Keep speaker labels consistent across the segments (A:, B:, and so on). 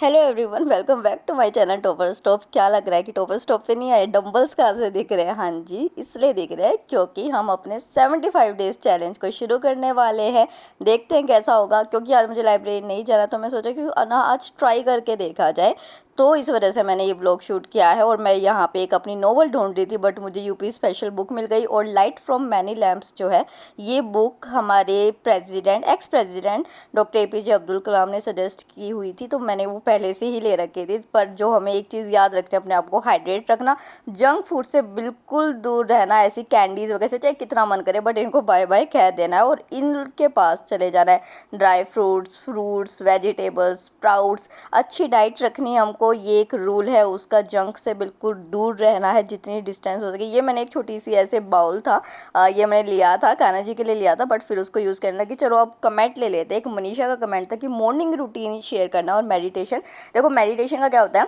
A: Hello everyone, welcome back to my channel Topper Stop. क्या लग रहा है कि टॉपर स्टॉप पे नहीं आए? डंबल्स कहाँ से दिख रहे हैं? हाँ जी, इसलिए दिख रहे हैं क्योंकि हम अपने 75 डेज चैलेंज को शुरू करने वाले हैं। देखते हैं कैसा होगा, क्योंकि आज मुझे लाइब्रेरी नहीं जाना, तो मैं सोचा कि ना आज ट्राई करके देखा जाए। तो इस वजह से मैंने ये ब्लॉग शूट किया है। और मैं यहाँ पे एक अपनी नोवेल ढूंढ रही थी, बट मुझे यूपी स्पेशल बुक मिल गई। और लाइट फ्रॉम मैनी लैम्प्स जो है, ये बुक हमारे ex president doctor APJ Abdul Kalam ने सजेस्ट की हुई थी, तो मैंने वो पहले से ही ले रखी थी। पर जो हमें एक चीज़ याद रखनी है, अपने आप को हाइड्रेट रखना, जंक फूड से बिल्कुल दूर रहना। ऐसी कैंडीज वगैरह से चाहे कितना मन करे, बट इनको बाय बाय कह देना है और इनके पास चले जाना है। ड्राई फ्रूट्स, वेजिटेबल्स, स्प्राउट्स, अच्छी डाइट रखनी है हमको। ये एक रूल है उसका, जंक से बिल्कुल दूर रहना है जितनी डिस्टेंस हो सके। ये मैंने एक छोटी सी ऐसे बाउल था, ये मैंने लिया था, कान्हा जी के लिए लिया था, बट फिर उसको यूज़ करने लगी। चलो अब कमेंट ले लेते हैं। एक मनीषा का कमेंट था कि मॉर्निंग रूटीन शेयर करना और मेडिटेशन। देखो, मेडिटेशन का क्या होता है,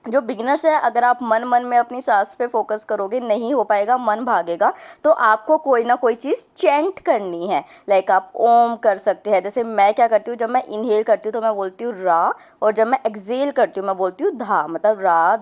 A: जो बिगिनर्स है, अगर आप मन मन में अपनी सांस पे फोकस करोगे नहीं हो पाएगा, मन भागेगा। तो आपको कोई ना कोई चीज़ चैंट करनी है। लाइक आप ओम कर सकते हैं। जैसे मैं क्या करती हूँ, जब मैं इनहेल करती हूँ तो मैं बोलती हूँ रा, और जब मैं एक्सेल करती हूँ मैं बोलती हूँ धा, मतलब रा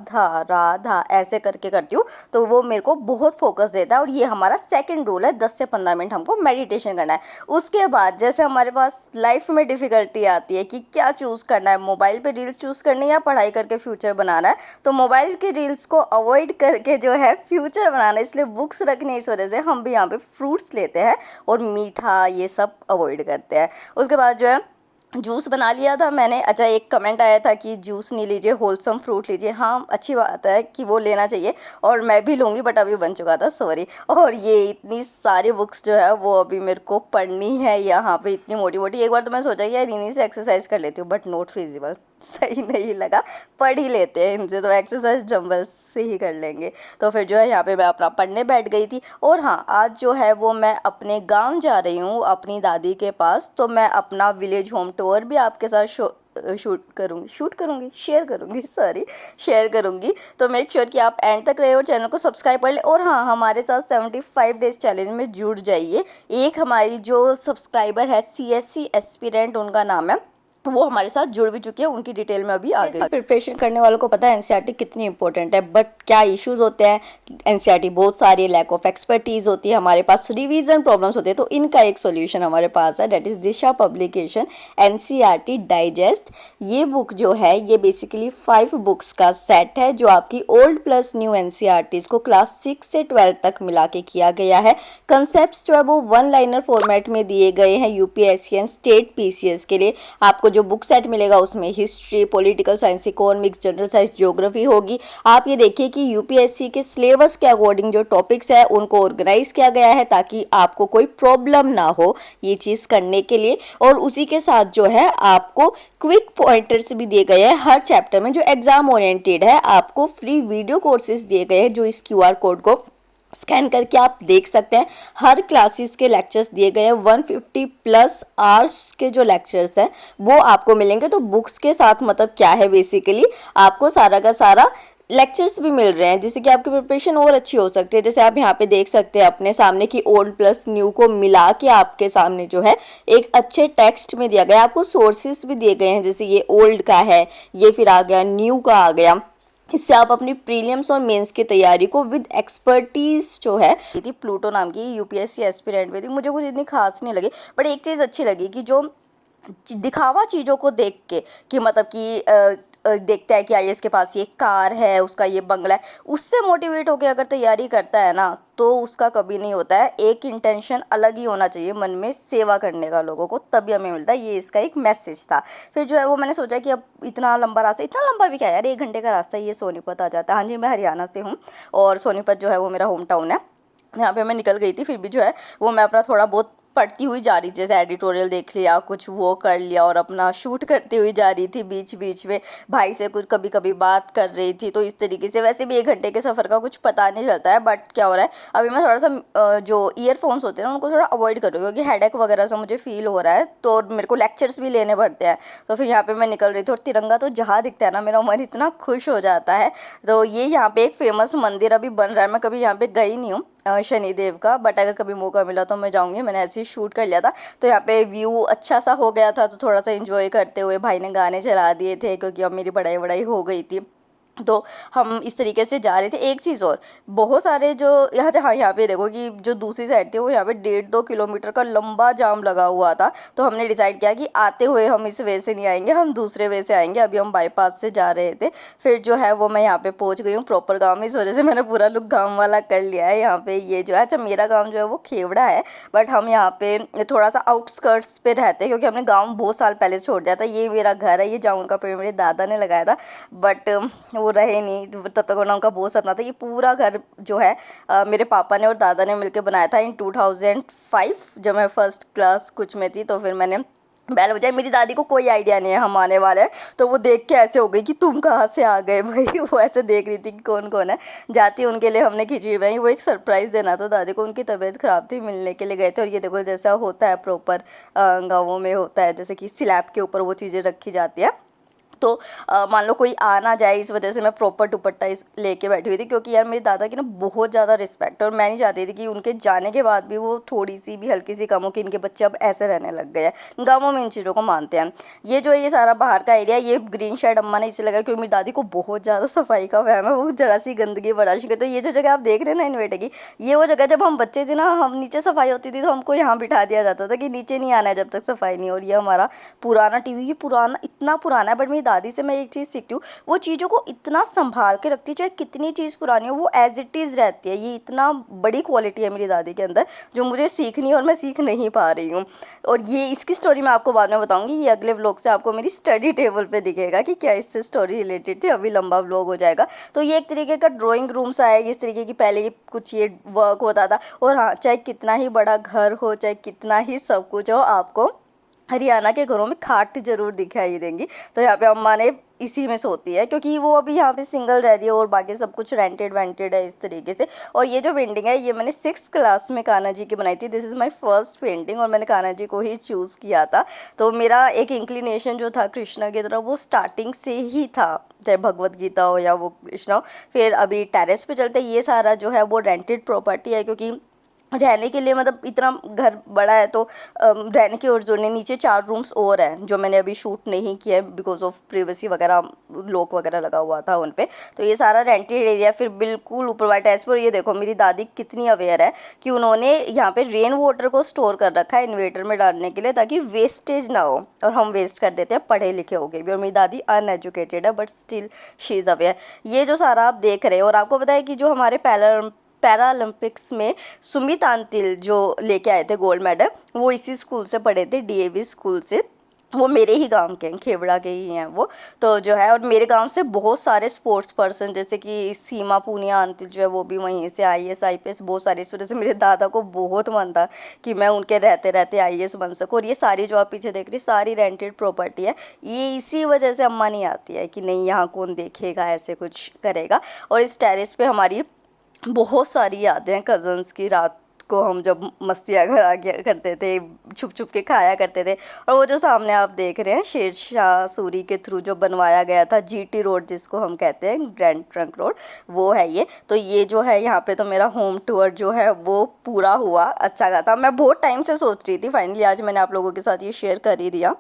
A: धा ऐसे करके करती हूँ। तो वो मेरे को बहुत फोकस देता है। और ये हमारा सेकंड रूल है, 10 से 15 मिनट हमको मेडिटेशन करना है। उसके बाद जैसे हमारे पास लाइफ में डिफ़िकल्टी आती है कि क्या चूज़ करना है, मोबाइल पे रील्स चूज़ करनी है या पढ़ाई करके फ्यूचर बनाना है, तो मोबाइल के रील्स को अवॉइड करके जो है फ्यूचर बनाना, इसलिए बुक्स रखनी। इस वजह से हम भी यहाँ पे फ्रूट्स लेते हैं और मीठा ये सब अवॉइड करते हैं। उसके बाद जो है जूस बना लिया था मैंने। अच्छा, एक कमेंट आया था कि जूस नहीं लीजिए, होलसम फ्रूट लीजिए। हाँ, अच्छी बात है कि वो लेना चाहिए और मैं भी लूँगी, बट अभी बन चुका था, सॉरी। और ये इतनी सारी बुक्स जो है वो अभी मेरे को पढ़नी है यहाँ पे, इतनी मोटी मोटी। एक बार तो मैं सोचा कि यार इन्हीं से एक्सरसाइज कर लेती हूँ, बट नॉट फिजिबल, सही नहीं लगा। पढ़ ही लेते हैं इनसे, तो एक्सरसाइज डंबल से ही कर लेंगे। तो फिर जो है यहाँ पे मैं अपना पढ़ने बैठ गई थी। और हाँ, आज जो है वो मैं अपने गांव जा रही हूँ अपनी दादी के पास, तो मैं अपना विलेज होम टूर भी आपके साथ शेयर करूँगी। तो मेक श्योर कि आप एंड तक रहे और चैनल को सब्सक्राइब कर ले। और हाँ, हमारे साथ 75 डेज चैलेंज में जुड़ जाइए। एक हमारी जो सब्सक्राइबर है सीएससी एस्पिरेंट, उनका नाम है, वो हमारे साथ जुड़ भी चुकी है, उनकी डिटेल में अभी आ गई। प्रिपरेशन करने वालों को पता है एनसीईआरटी कितनी इंपॉर्टेंट है, बट क्या इश्यूज होते हैं, एनसीईआरटी बहुत सारी, लैक ऑफ एक्सपर्टीज होती है, हमारे पास रिवीजन प्रॉब्लम्स होते हैं। तो इनका एक सोल्यूशन हमारे पास है, that is Disha publication NCERT digest. ये बुक जो है ये बेसिकली 5 बुक्स का सेट है, जो आपकी ओल्ड प्लस न्यू एनसीईआरटीज को क्लास 6 से 12 तक मिला के किया गया है। कंसेप्ट जो है वो 1 लाइनर फॉर्मेट में दिए गए हैं यूपीएससी एंड स्टेट पीसीएस के लिए। आपको जो बुक सेट मिलेगा उसमें history, political science, economics, general science, geography होगी। आप ये देखिए कि यूपीएससी के सिलेबस के अकॉर्डिंग जो टॉपिक्स है उनको ऑर्गेनाइज किया गया है, ताकि आपको कोई प्रॉब्लम ना हो ये चीज़ करने के लिए। और उसी के साथ जो है आपको क्विक पॉइंटर्स भी दिए गए हैं हर चैप्टर में, जो एग्जाम ओरिएंटेड है। आपको फ्री वीडियो कोर्सेज दिए गए हैं, जो इस क्यूआर कोड को स्कैन करके आप देख सकते हैं। हर क्लासेस के लेक्चर्स दिए गए हैं, 150 प्लस आवर्स के जो लेक्चर्स हैं वो आपको मिलेंगे। तो बुक्स के साथ मतलब क्या है, बेसिकली आपको सारा का सारा लेक्चर्स भी मिल रहे हैं, जिससे कि आपकी प्रिपरेशन और अच्छी हो सकती है। जैसे आप यहाँ पे देख सकते हैं अपने सामने कि ओल्ड प्लस न्यू को मिला के आपके सामने जो है एक अच्छे टेक्स्ट में दिया गया है। आपको सोर्सेस भी दिए गए हैं, जैसे ये ओल्ड का है, ये फिर आ गया न्यू का आ गया। इससे आप अपनी प्रीलिम्स और मेंस की तैयारी को विद एक्सपर्टीज जो है, थी प्लूटो नाम की, यूपीएससी एस्पिरेंट में थी। मुझे कुछ इतनी खास नहीं लगी, बट एक चीज़ अच्छी लगी कि जो दिखावा चीज़ों को देख के, कि मतलब कि देखता है कि आईएएस के पास ये कार है, उसका ये बंगला है, उससे मोटिवेट होकर अगर तैयारी करता है ना, तो उसका कभी नहीं होता है। एक इंटेंशन अलग ही होना चाहिए मन में, सेवा करने का लोगों को, तभी हमें मिलता है। ये इसका एक मैसेज था। फिर जो है वो मैंने सोचा कि अब इतना लंबा रास्ता, इतना लंबा भी क्या है यार, 1 घंटे का रास्ता, ये सोनीपत आ जाता है। हाँ जी, मैं हरियाणा से हूँ और सोनीपत जो है वो मेरा होम टाउन है। यहाँ पे मैं निकल गई थी, फिर भी जो है वो मैं अपना थोड़ा बहुत पढ़ती हुई जा रही थी, जैसे एडिटोरियल देख लिया, कुछ वो कर लिया, और अपना शूट करती हुई जा रही थी। बीच बीच में भाई से कुछ कभी कभी बात कर रही थी। तो इस तरीके से वैसे भी 1 घंटे के सफ़र का कुछ पता नहीं चलता है। बट क्या हो रहा है, अभी मैं थोड़ा सा जो ईयरफोन्स होते हैं ना उनको थोड़ा अवॉइड कर रही हूँ, क्योंकि हेडेक वगैरह से मुझे फील हो रहा है, तो मेरे को लेक्चर्स भी लेने पड़ते हैं। तो फिर यहाँ पे मैं निकल रही थी, और तिरंगा तो जहाँ दिखता है ना, मेरा मन इतना खुश हो जाता है। तो ये यहाँ पे एक फेमस मंदिर अभी बन रहा है, मैं कभी यहाँ पे गई नहीं हूँ, शनिदेव का, बट अगर कभी मौका मिला तो मैं जाऊँगी। मैंने ऐसे ही शूट कर लिया था, तो यहाँ पे व्यू अच्छा सा हो गया था, तो थोड़ा सा एंजॉय करते हुए भाई ने गाने चला दिए थे, क्योंकि अब मेरी पढ़ाई वढ़ाई हो गई थी। तो हम इस तरीके से जा रहे थे। एक चीज़ और, बहुत सारे जो यहाँ जहाँ यहाँ पे देखो कि जो दूसरी साइड थी वो यहाँ पे 1.5-2 किलोमीटर का लंबा जाम लगा हुआ था। तो हमने डिसाइड किया कि आते हुए हम इस वे से नहीं आएंगे, हम दूसरे वे से आएंगे। अभी हम बाईपास से जा रहे थे। फिर जो है वो मैं यहाँ पे पहुँच गई हूँ प्रॉपर गाँव में। इस वजह से मैंने पूरा लुक गाँव वाला कर लिया है। यहाँ पे ये जो है, अच्छा मेरा गाँव जो है वो खेवड़ा है, बट हम यहाँ पे थोड़ा सा आउटस्कर्ट्स पे रहते हैं, क्योंकि हमने गाँव बहुत साल पहले छोड़ दिया था। ये मेरा घर है, ये जामुन का पेड़ मेरे दादा ने लगाया था, बट वो रहे नहीं, तो तब तक उनका बहुत सपना था। ये पूरा घर जो है मेरे पापा ने और दादा ने मिलकर बनाया था इन 2005, जब मैं फर्स्ट क्लास कुछ में थी। तो फिर मैंने बैल बजाई। मेरी दादी को कोई आइडिया नहीं है हम आने वाले हैं, तो वो देख के ऐसे हो गई कि तुम कहाँ से आ गए भाई। वो ऐसे देख रही थी कि कौन कौन है। जाती उनके लिए हमने खिचड़ी बनाई, वो एक सरप्राइज़ देना था दादी को। उनकी तबीयत ख़राब थी, मिलने के लिए गए थे। और ये देखो जैसा होता है प्रॉपर गाँवों में होता है, जैसे कि स्लैब के ऊपर वो चीज़ें रखी जाती है। तो मान लो कोई आ ना जाए, इस वजह से मैं प्रॉपर दुपट्टा इस लेके बैठी हुई थी, क्योंकि यार मेरी दादा की ना बहुत ज़्यादा रिस्पेक्ट है, और मैं नहीं चाहती थी कि उनके जाने के बाद भी वो थोड़ी सी भी हल्की सी कम हो कि इनके बच्चे अब ऐसे रहने लग गए हैं। गाँवों में इन चीज़ों को मानते हैं। ये जो है ये सारा बाहर का एरिया, ये ग्रीन शेड अम्मा ने इससे लगा क्योंकि मेरी दादी को बहुत ज़्यादा सफाई का वहम है, वो जरा सी गंदगी बड़ा शुक्र। तो ये जो जगह आप देख रहे हैं ना इन्वेटर की, ये वो जगह जब हम बच्चे थे ना, हम नीचे सफाई होती थी तो हमको यहाँ बिठा दिया जाता था कि नीचे नहीं आना है जब तक सफाई नहीं हो। और ये हमारा पुराना टीवी, ये पुराना इतना पुराना है, बट मेरी दादी से मैं एक चीज़ सीखती हूँ, वो चीज़ों को इतना संभाल के रखती है, चाहे कितनी चीज़ पुरानी हो वो एज इट इज़ रहती है। ये इतना बड़ी क्वालिटी है मेरी दादी के अंदर, जो मुझे सीखनी है और मैं सीख नहीं पा रही हूँ। और ये इसकी स्टोरी मैं आपको बाद में बताऊंगी। ये अगले व्लॉग से आपको मेरी स्टडी टेबल पे दिखेगा कि क्या इससे स्टोरी रिलेटेड थी। अभी लंबा व्लॉग हो जाएगा। तो ये एक तरीके का ड्राइंग रूम सा है, इस तरीके की पहले ये कुछ ये वर्क होता था। और हाँ, चाहे कितना ही बड़ा घर हो, चाहे कितना ही सब कुछ हो, आपको हरियाणा के घरों में खाट जरूर दिखाई देंगी। तो यहाँ पे अम्मा ने इसी में सोती है, क्योंकि वो अभी यहाँ पे सिंगल रह रही है और बाकी सब कुछ रेंटेड वेंटेड है इस तरीके से। और ये जो पेंटिंग है ये मैंने 6th क्लास में कान्हा जी की बनाई थी। This is my first painting, और मैंने कान्हा जी को ही चूज़ किया था। तो मेरा एक इंक्लिनेशन जो था कृष्णा की तरफ वो स्टार्टिंग से ही था, चाहे भगवत गीता हो या वो कृष्णा हो। फिर अभी टेरेस पे चलते, ये सारा जो है वो रेंटेड प्रॉपर्टी है, क्योंकि रहने के लिए मतलब इतना घर बड़ा है, तो रहने की और जोड़ने नीचे 4 रूम्स और हैं जो मैंने अभी शूट नहीं किया है बिकॉज ऑफ प्रिवेसी वगैरह, लॉक वगैरह लगा हुआ था उन पे। तो ये सारा रेंटेड एरिया। फिर बिल्कुल ऊपर वाइट टाइल्स पर ये देखो मेरी दादी कितनी अवेयर है कि उन्होंने यहाँ पे रेन वाटर को स्टोर कर रखा है इन्वेटर में डालने के लिए, ताकि वेस्टेज ना हो। और हम वेस्ट कर देते हैं पढ़े लिखे हो गए भी, और मेरी दादी अनएजुकेटेड है but still she is aware. ये जो सारा आप देख रहे हो, और आपको पता है कि जो हमारे पैरालंपिक्स में सुमित आंतिल जो लेके आए थे गोल्ड मेडल, वो इसी स्कूल से पढ़े थे, डीएवी स्कूल से। वो मेरे ही गांव के हैं, खेवड़ा के ही हैं वो। तो जो है, और मेरे गांव से बहुत सारे स्पोर्ट्स पर्सन, जैसे कि सीमा पूनिया आंतिल जो है वो भी वहीं से, आईएएस आईपीएस बहुत सारी। इस वजह से मेरे दादा को बहुत मन था कि मैं उनके रहते रहते आईएएस बन सकूँ। और ये सारी जो आप पीछे देख रही सारी रेंटेड प्रॉपर्टी है। ये इसी वजह से अम्मा नहीं आती है कि नहीं यहाँ कौन देखेगा, ऐसे कुछ करेगा। और इस टेरेस पे हमारी बहुत सारी यादें हैं कज़न्स की। रात को हम जब मस्तियाँ करा किया करते थे, छुप छुप के खाया करते थे। और वो जो सामने आप देख रहे हैं शेरशाह सूरी के थ्रू जो बनवाया गया था, जीटी रोड जिसको हम कहते हैं, ग्रैंड ट्रंक रोड, वो है ये। तो ये जो है यहाँ पे तो मेरा होम टूर जो है वो पूरा हुआ अच्छा खासा। मैं बहुत टाइम से सोच रही थी, फाइनली आज मैंने आप लोगों के साथ ये शेयर कर ही दिया।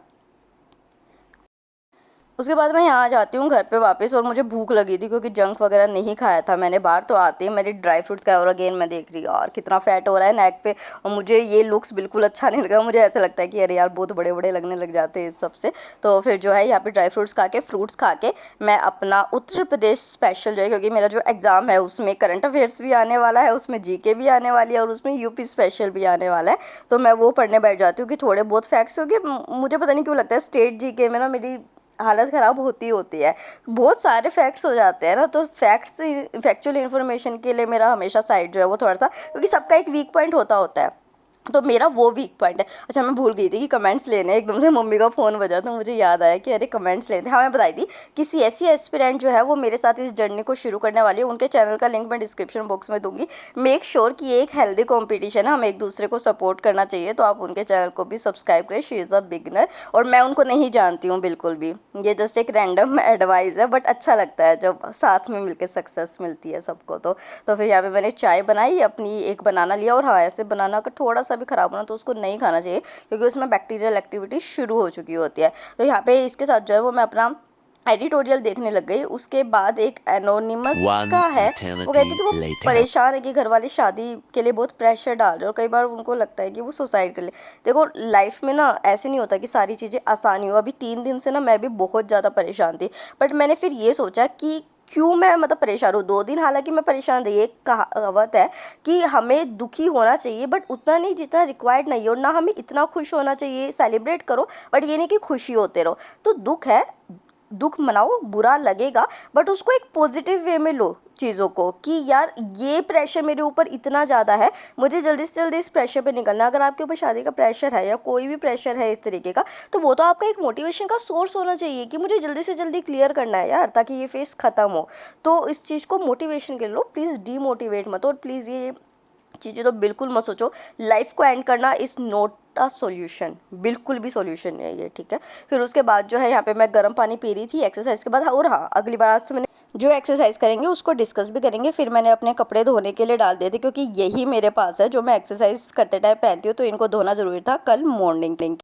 A: उसके बाद मैं यहाँ आ जाती हूँ घर पे वापस, और मुझे भूख लगी थी क्योंकि जंक वगैरह नहीं खाया था मैंने बाहर। तो आते ही मेरे ड्राई फ्रूट्स का, और अगेन मैं देख रही हूँ यार कितना फैट हो रहा है नेक पे, और मुझे ये लुक्स बिल्कुल अच्छा नहीं लगा। मुझे ऐसा लगता है कि अरे यार बहुत बड़े बड़े लगने लग जाते हैं इस सबसे। तो फिर जो है यहाँ पे ड्राई फ्रूट्स खा के, फ्रूट्स खा के, मैं अपना उत्तर प्रदेश स्पेशल जो है, क्योंकि मेरा जो एग्ज़ाम है उसमें करंट अफेयर्स भी आने वाला है, उसमें जीके भी आने वाली है, और उसमें यूपी स्पेशल भी आने वाला है। तो मैं वो पढ़ने बैठ जाती हूँ कि थोड़े बहुत फैक्ट्स, क्योंकि मुझे पता नहीं क्यों लगता है स्टेट जीके में ना मेरी हालत ख़राब होती होती है। बहुत सारे फैक्ट्स हो जाते हैं ना, तो फैक्चुअल इन्फॉर्मेशन के लिए मेरा हमेशा साइड जो है वो थोड़ा सा, क्योंकि सबका एक वीक पॉइंट होता है। तो मेरा वो वीक पॉइंट है। अच्छा, मैं भूल गई थी कि कमेंट्स लेने, एकदम से मम्मी का फ़ोन बजा तो मुझे याद आया कि अरे कमेंट्स लेने थे। हाँ, मैं बताई थी कि सीएससी एस्पिरेंट जो है वो मेरे साथ इस जर्नी को शुरू करने वाली है। उनके चैनल का लिंक मैं डिस्क्रिप्शन बॉक्स में दूंगी। मेक श्योर कि ये एक हेल्दी कॉम्पिटिशन है, हम एक दूसरे को सपोर्ट करना चाहिए। तो आप उनके चैनल को भी सब्सक्राइब करें। शी इज़ अ बिगनर और मैं उनको नहीं जानती हूँ बिल्कुल भी, ये जस्ट एक रैंडम एडवाइस है, बट अच्छा लगता है जब साथ में मिलकर सक्सेस मिलती है सबको। तो फिर यहाँ पे मैंने चाय बनाई, अपनी एक बनाना लिया। और हाँ, ऐसे बनाना का थोड़ा सा भी ख़राब होना तो उसको नहीं खाना चाहिए, क्योंकि उसमें बैक्टीरियल एक्टिविटी शुरू हो चुकी होती है। तो यहाँ पे इसके साथ जो है वो मैं अपना एडिटोरियल देखने लग गई। उसके बाद एक एनोनिमस
B: One
A: का है, वो कहती है
B: eternity
A: कि वो
B: later.
A: परेशान है कि घर वाले शादी के लिए बहुत प्रेशर डाल रहे हैं और कई बार उनको लगता है कि वो सुसाइड कर ले। देखो, लाइफ में ना ऐसे नहीं होता कि सारी चीज़ें आसानी हो। अभी 3 दिन से ना मैं भी बहुत ज़्यादा परेशान थी, बट मैंने फिर ये सोचा कि क्यों मैं मतलब परेशान हूँ। 2 दिन हालांकि मैं परेशान रही। एक कहावत है कि हमें दुखी होना चाहिए, बट उतना नहीं जितना रिक्वायर्ड नहीं है, और ना हमें इतना खुश होना चाहिए। सेलिब्रेट करो, बट ये नहीं कि खुशी होते रहो। तो दुख है, दुख मनाओ, बुरा लगेगा, बट उसको एक पॉजिटिव वे में लो चीज़ों को, कि यार ये प्रेशर मेरे ऊपर इतना ज़्यादा है, मुझे जल्दी से जल्दी इस प्रेशर पे निकलना है। अगर आपके ऊपर शादी का प्रेशर है या कोई भी प्रेशर है इस तरीके का, तो वो तो आपका एक मोटिवेशन का सोर्स होना चाहिए कि मुझे जल्दी से जल्दी क्लियर करना है यार, ताकि ये फेस ख़त्म हो। तो इस चीज़ को मोटिवेशन के लिए लो, प्लीज़ डीमोटिवेट मत हो। और प्लीज़ ये चीज़ें तो बिल्कुल मत सोचो। लाइफ को एंड करना इज़ नॉट अ सॉल्यूशन, बिल्कुल भी सॉल्यूशन नहीं है ये, ठीक है। फिर उसके बाद जो है यहाँ पे मैं गर्म पानी पी रही थी एक्सरसाइज के बाद। और हाँ, अगली बार आज से मैंने जो एक्सरसाइज करेंगे उसको डिस्कस भी करेंगे। फिर मैंने अपने कपड़े धोने के लिए डाल दिए थे, क्योंकि यही मेरे पास है जो मैं एक्सरसाइज करते टाइम पहनती हूँ, तो इनको धोना ज़रूरी था कल मॉर्निंग।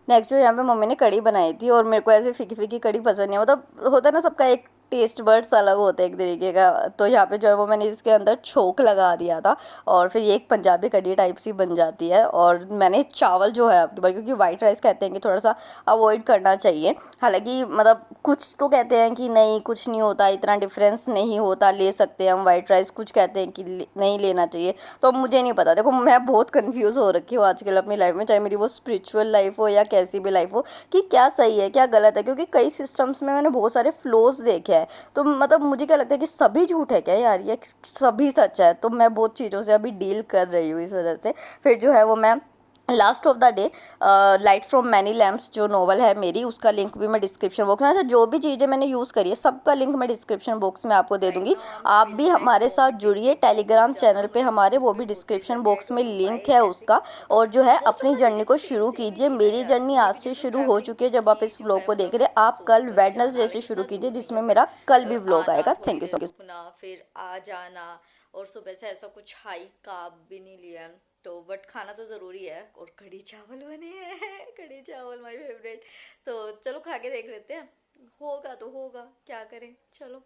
A: नेक्स्ट जो यहाँ पे मम्मी ने कढ़ी बनाई थी, और मेरे को ऐसे फीकी फीकी कढ़ी पसंद नहीं है। मतलब होता है ना, सबका एक टेस्ट बर्ड्स अलग होते हैं एक तरीके का। तो यहाँ पे जो है वो मैंने इसके अंदर छोंक लगा दिया था, और फिर ये एक पंजाबी कढ़ी टाइप सी बन जाती है। और मैंने चावल जो है आपकी बार, क्योंकि वाइट राइस कहते हैं कि थोड़ा सा अवॉइड करना चाहिए। हालांकि मतलब कुछ तो कहते हैं कि नहीं, कुछ नहीं होता, इतना डिफरेंस नहीं होता, ले सकते हैं हम वाइट राइस। कुछ कहते हैं कि नहीं लेना चाहिए। तो अब मुझे नहीं पता। देखो, मैं बहुत कंफ्यूज हो रखी हूँ आजकल अपनी लाइफ में, चाहे मेरी वो स्पिरिचुअल लाइफ हो या कैसी भी लाइफ हो, कि क्या सही है क्या गलत है। क्योंकि कई सिस्टम्स में मैंने बहुत सारे फ्लोज देखे हैं। तो मतलब मुझे क्या लगता है कि सभी झूठ है क्या यार, ये सभी सच है। तो मैं बहुत चीज़ों से अभी डील कर रही हूँ इस वजह से। फिर जो है वो मैं last of the day, light from many lamps जो नॉवल है मेरी, उसका लिंक भी मैं डिस्क्रिप्शन बॉक्स में, अच्छा जो भी चीज़ें मैंने यूज़ करी है सबका लिंक मैं डिस्क्रिप्शन बॉक्स में आपको दे दूंगी। आप भी हमारे साथ जुड़िए टेलीग्राम चैनल पे हमारे, वो भी डिस्क्रिप्शन बॉक्स में लिंक है उसका। और जो है अपनी जर्नी को शुरू कीजिए। मेरी जर्नी आज से शुरू हो चुकी है। जब आप इस व्लॉग को देख रहे हैं, आप कल वेडनेसडे से शुरू कीजिए, जिसमें मेरा कल भी व्लॉग आएगा। Thank you so much. फिर आ जाना, और सुबह से ऐसा कुछ हाई कार्ब भी नहीं लिया, तो बट खाना तो ज़रूरी है। और कढ़ी चावल बने हैं कढ़ी चावल माय फेवरेट। तो चलो खा के देख लेते हैं, होगा तो होगा, क्या करें, चलो।